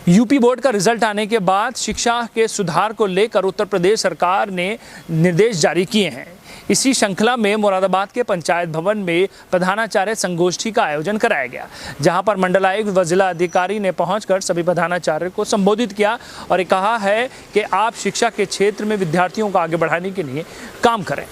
UP board का result आने के बाद शिक्षा के सुधार को लेकर उत्तर प्रदेश सरकार ने निर्देश जारी किए हैं। इसी श्रृंखला में मुरादाबाद के पंचायत भवन में प्रधानाचार्य संगोष्ठी का आयोजन कराया गया, जहां पर मंडलायुक्त व जिला अधिकारी ने पहुंचकर सभी प्रधानाचार्य को संबोधित किया और कहा है कि आप शिक्षा के क्षेत्र में विद्यार्थियों को आगे बढ़ाने के लिए काम करें।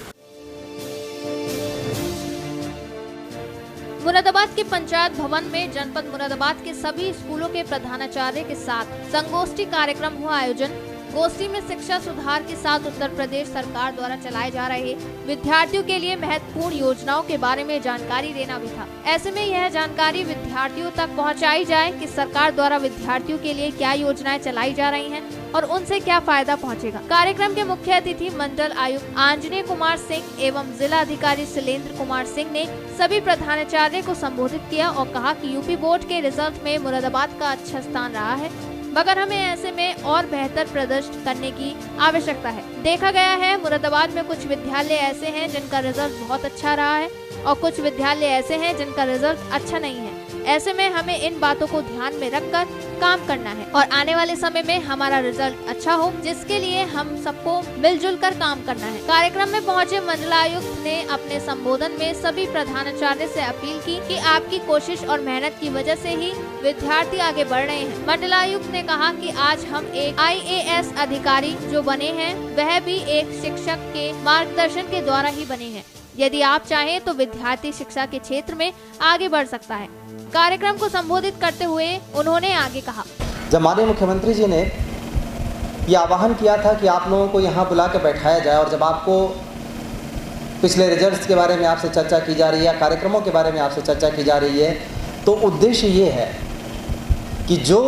मुरादाबाद के पंचायत भवन में जनपद मुरादाबाद के सभी स्कूलों के प्रधानाचार्य के साथ संगोष्ठी कार्यक्रम हुआ आयोजन। गोष्ठी में शिक्षा सुधार के साथ उत्तर प्रदेश सरकार द्वारा चलाए जा रहे विद्यार्थियों के लिए महत्वपूर्ण योजनाओं के बारे में जानकारी देना भी था। ऐसे में यह जानकारी विद्यार्थियों तक पहुंचाई जाए कि सरकार द्वारा विद्यार्थियों के लिए क्या योजनाएं चलाई जा रही हैं और उनसे क्या फायदा पहुंचेगा। कार्यक्रम के मुख्य अतिथि मंडल आयुक्त आंजनेय कुमार सिंह एवं जिला अधिकारी शैलेंद्र कुमार सिंह ने सभी प्रधानाचार्य को संबोधित किया और कहा कि यूपी बोर्ड के रिजल्ट में मुरादाबाद का अच्छा स्थान रहा है, मगर हमें ऐसे में और बेहतर प्रदर्शन करने की आवश्यकता है। देखा गया है मुरादाबाद में कुछ विद्यालय ऐसे हैं जिनका रिजल्ट बहुत अच्छा रहा है और कुछ विद्यालय ऐसे हैं जिनका रिजल्ट अच्छा नहीं है। ऐसे में हमें इन बातों को ध्यान में रखकर काम करना है और आने वाले समय में हमारा रिजल्ट अच्छा हो, जिसके लिए हम सबको मिलजुल कर काम करना है। कार्यक्रम में पहुंचे मंडलायुक्त ने अपने संबोधन में सभी प्रधानाचार्य से अपील की कि आपकी कोशिश और मेहनत की वजह से ही विद्यार्थी आगे बढ़ रहे हैं। मंडलायुक्त ने कहा कि आज हम एक IAS अधिकारी जो बने हैं वह भी एक शिक्षक के मार्गदर्शन के द्वारा ही बने हैं। यदि आप चाहें तो विद्यार्थी शिक्षा के क्षेत्र में आगे बढ़ सकता है। कार्यक्रम को संबोधित करते हुए उन्होंने आगे कहा, जब माननीय मुख्यमंत्री जी ने ये आह्वान किया था कि आप लोगों को यहाँ बुला के बैठाया जाए और जब आपको पिछले रिजल्ट्स के बारे में आपसे चर्चा की जा रही है, कार्यक्रमों के बारे में आपसे चर्चा की जा रही है, तो उद्देश्य ये है कि जो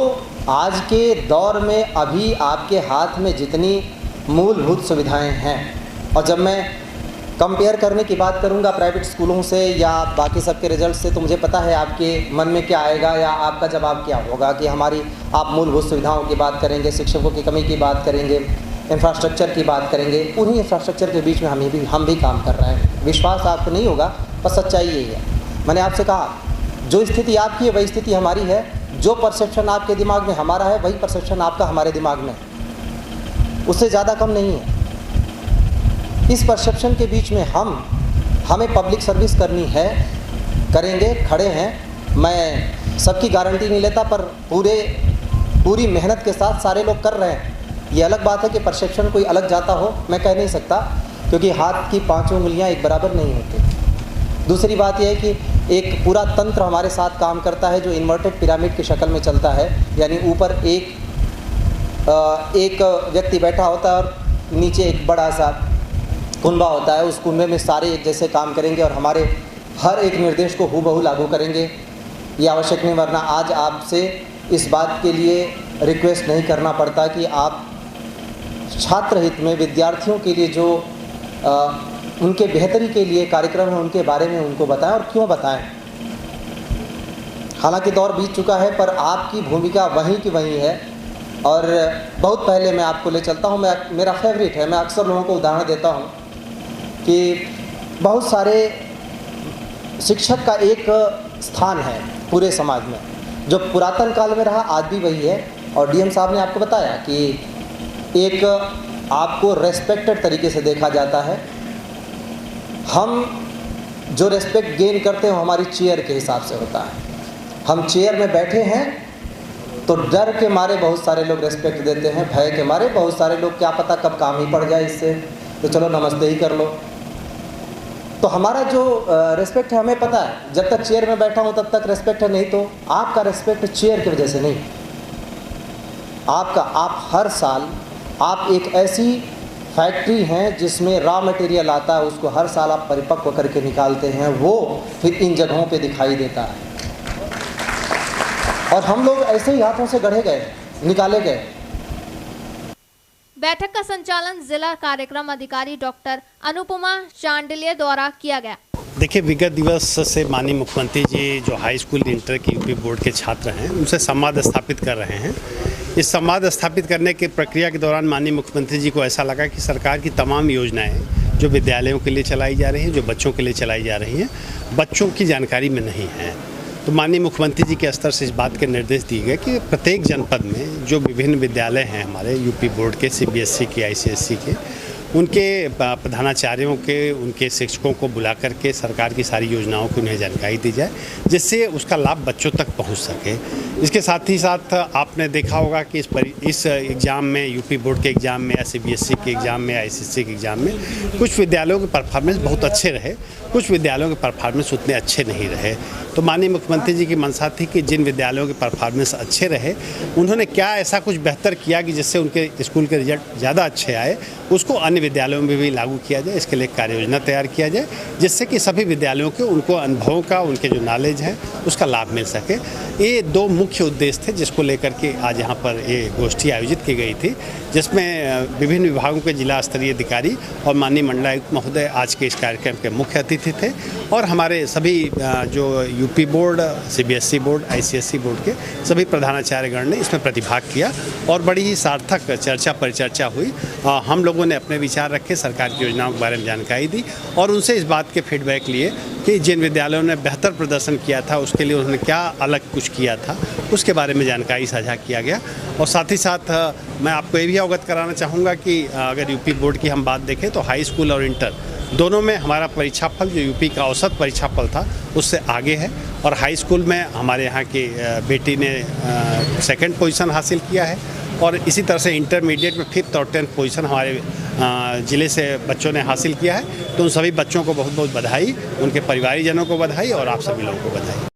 आज के दौर में अभी आपके हाथ में जितनी मूलभूत सुविधाएँ हैं, और जब मैं कंपेयर करने की बात करूंगा प्राइवेट स्कूलों से या बाकी सबके रिजल्ट से, तो मुझे पता है आपके मन में क्या आएगा या आपका जवाब क्या होगा कि हमारी आप मूलभूत सुविधाओं की बात करेंगे, शिक्षकों की कमी की बात करेंगे, इंफ्रास्ट्रक्चर की बात करेंगे। उन्हीं इंफ्रास्ट्रक्चर के बीच में हम भी काम कर रहे हैं। विश्वास आपको नहीं होगा पर सच्चाई यही है। मैंने आपसे कहा जो स्थिति आपकी है वही स्थिति हमारी है, जो परसेप्शन आपके दिमाग में हमारा है वही परसेप्शन आपका हमारे दिमाग में, उससे ज़्यादा कम नहीं है। इस परसेप्शन के बीच में हमें पब्लिक सर्विस करनी है, करेंगे, खड़े हैं। मैं सबकी गारंटी नहीं लेता पर पूरी मेहनत के साथ सारे लोग कर रहे हैं। ये अलग बात है कि परसेप्शन कोई अलग जाता हो, मैं कह नहीं सकता, क्योंकि हाथ की 5 उंगलियां एक बराबर नहीं होती। दूसरी बात यह है कि एक पूरा तंत्र हमारे साथ काम करता है जो इन्वर्टेड पिरामिड की शक्ल में चलता है, यानी ऊपर एक व्यक्ति बैठा होता है और नीचे एक बड़ा सा कुंभा होता है। उस कुंभे में सारे एक जैसे काम करेंगे और हमारे हर एक निर्देश को हूबहू लागू करेंगे, ये आवश्यक नहीं। वरना आज आपसे इस बात के लिए रिक्वेस्ट नहीं करना पड़ता कि आप छात्र हित में विद्यार्थियों के लिए जो उनके बेहतरी के लिए कार्यक्रम है उनके बारे में उनको बताएं और क्यों बताएं। हालांकि दौर बीत चुका है पर आपकी भूमिका वहीं की वहीं है। और बहुत पहले मैं आपको ले चलता हूँ, मेरा फेवरेट है, मैं अक्सर लोगों को उदाहरण देता हूँ कि बहुत सारे शिक्षक का एक स्थान है पूरे समाज में जो पुरातन काल में रहा, आज भी वही है। और डीएम साहब ने आपको बताया कि एक आपको रेस्पेक्टेड तरीके से देखा जाता है। हम जो रेस्पेक्ट गेन करते हैं वो हमारी चेयर के हिसाब से होता है। हम चेयर में बैठे हैं तो डर के मारे बहुत सारे लोग रेस्पेक्ट देते हैं, भय के मारे बहुत सारे लोग क्या पता कब काम ही पड़ जाए इससे, तो चलो नमस्ते ही कर लो। तो हमारा जो रेस्पेक्ट है हमें पता है, जब तक चेयर में बैठा हूँ तब तक रेस्पेक्ट है, नहीं तो आपका रेस्पेक्ट चेयर की वजह से नहीं, आप हर साल आप एक ऐसी फैक्ट्री हैं जिसमें रॉ मटेरियल आता है, उसको हर साल आप परिपक्व करके निकालते हैं, वो फिर इन जगहों पे दिखाई देता है। और हम लोग ऐसे ही हाथों से गढ़े गए, निकाले गए। बैठक का संचालन जिला कार्यक्रम अधिकारी डॉक्टर अनुपमा चांडिल्य द्वारा किया गया। देखिए, विगत दिवस से माननीय मुख्यमंत्री जी जो हाई स्कूल इंटर की यूपी बोर्ड के छात्र हैं उनसे संवाद स्थापित कर रहे हैं। इस संवाद स्थापित करने की प्रक्रिया के दौरान माननीय मुख्यमंत्री जी को ऐसा लगा कि सरकार की तमाम योजनाएं जो विद्यालयों के लिए चलाई जा रही हैं, जो बच्चों के लिए चलाई जा रही हैं, बच्चों की जानकारी में नहीं है। तो माननीय मुख्यमंत्री जी के स्तर से इस बात के निर्देश दिए गए कि प्रत्येक जनपद में जो विभिन्न विद्यालय हैं हमारे यूपी बोर्ड के, सीबीएसई के, आईसीएसई के, उनके प्रधानाचार्यों के, उनके शिक्षकों को बुला करके सरकार की सारी योजनाओं की उन्हें जानकारी दी जाए, जिससे उसका लाभ बच्चों तक पहुंच सके। इसके साथ ही साथ आपने देखा होगा कि इस एग्ज़ाम में, यूपी बोर्ड के एग्ज़ाम में या सीबीएसई के एग्ज़ाम में, आईसीएसई के एग्ज़ाम में कुछ विद्यालयों के परफॉर्मेंस बहुत अच्छे रहे, कुछ विद्यालयों के परफॉर्मेंस उतने अच्छे नहीं रहे। तो माननीय मुख्यमंत्री जी की मंशा थी कि जिन विद्यालयों के परफॉर्मेंस अच्छे रहे, उन्होंने क्या ऐसा कुछ बेहतर किया कि जिससे उनके स्कूल के रिजल्ट ज़्यादा अच्छे आए, उसको अन्य विद्यालयों में भी लागू किया जाए। इसके लिए कार्य योजना तैयार किया जाए, जिससे कि सभी विद्यालयों के उनको अनुभवों का, उनके जो नॉलेज है उसका लाभ मिल सके। ये दो मुख्य उद्देश्य थे जिसको लेकर के आज यहाँ पर ये गोष्ठी आयोजित की गई थी, जिसमें विभिन्न विभागों के जिला स्तरीय अधिकारी और माननीय मंडलायुक्त महोदय आज के इस कार्यक्रम के मुख्य अतिथि थे, और हमारे सभी जो UP board, CBSE board, ICSE board के सभी प्रधानाचार्यगण ने इसमें प्रतिभाग किया और बड़ी ही सार्थक चर्चा परिचर्चा हुई। हम लोगों ने अपने विचार रखे, सरकार की योजनाओं के बारे में जानकारी दी और उनसे इस बात के फीडबैक लिए कि जिन विद्यालयों ने बेहतर प्रदर्शन किया था उसके लिए उन्होंने क्या अलग कुछ किया था, उसके बारे में जानकारी साझा किया गया। और साथ ही साथ मैं आपको ये भी अवगत कराना चाहूँगा कि अगर यूपी बोर्ड की हम बात देखें तो हाई स्कूल और इंटर दोनों में हमारा परीक्षाफल जो यूपी का औसत परीक्षाफल था उससे आगे है, और हाई स्कूल में हमारे यहाँ की बेटी ने सेकंड पोजीशन हासिल किया है, और इसी तरह से इंटरमीडिएट में 5th और 10th पोजीशन हमारे ज़िले से बच्चों ने हासिल किया है। तो उन सभी बच्चों को बहुत बहुत बधाई, उनके परिवारीजनों को बधाई और आप सभी लोगों को बधाई।